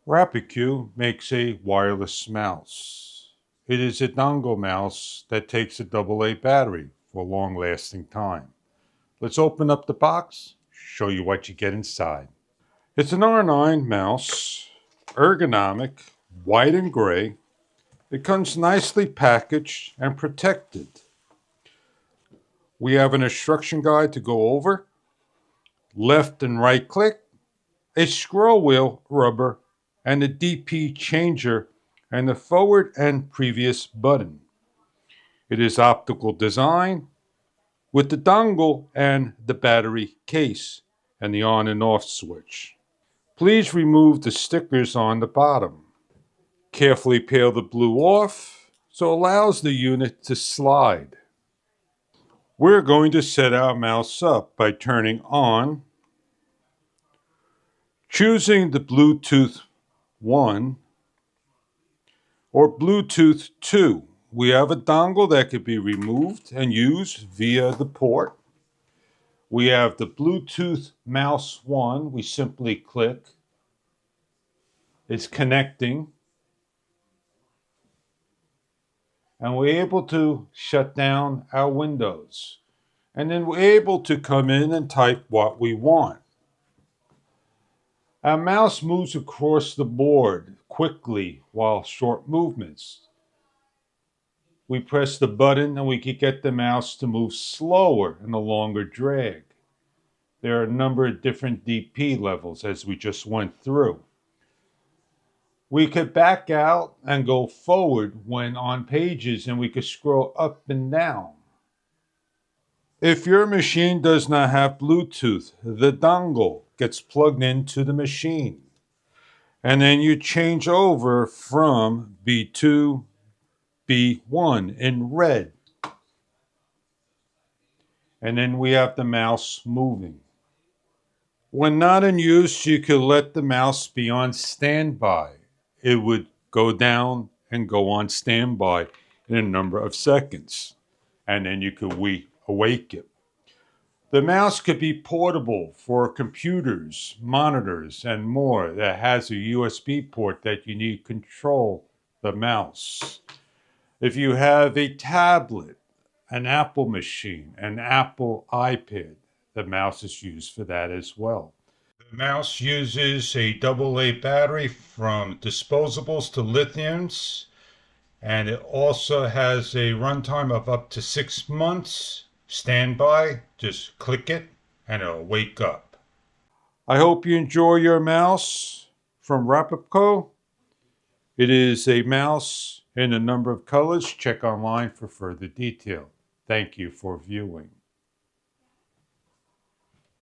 RAPIQUE makes a wireless mouse. It is a dongle mouse that takes a AA battery for long-lasting time. Let's open up the box, show you what you get inside. It's an R9 mouse, ergonomic, white and gray. It comes nicely packaged and protected. We have an instruction guide to go over, left and right click, a scroll wheel rubber, and a DP changer, and the forward and previous button. It is optical design with the dongle and the battery case and the on and off switch. Please remove the stickers on the bottom. Carefully peel the blue off so it allows the unit to slide. We're going to set our mouse up by turning on, choosing the Bluetooth 1 or Bluetooth 2. We have a dongle that could be removed and used via the port. We have the Bluetooth mouse 1. We simply click. It's connecting. And we're able to shut down our windows. And then we're able to come in and type what we want. Our mouse moves across the board quickly while short movements. We press the button and we can get the mouse to move slower and a longer drag. There are a number of different DP levels as we just went through. We could back out and go forward when on pages, and we could scroll up and down. If your machine does not have Bluetooth, the dongle gets plugged into the machine. And then you change over from B2, B1 in red. And then we have the mouse moving. When not in use, you could let the mouse be on standby. It would go down and go on standby in a number of seconds. And then you could awake it. The mouse could be portable for computers, monitors, and more. That has a USB port that you need to control the mouse. If you have a tablet, an Apple machine, an Apple iPad, the mouse is used for that as well. The mouse uses a AA battery from disposables to lithiums, and it also has a runtime of up to 6 months. Standby, just click it and it'll wake up. I hope you enjoy your mouse from RAPIQUE. It is a mouse in a number of colors. Check online for further detail. Thank you for viewing.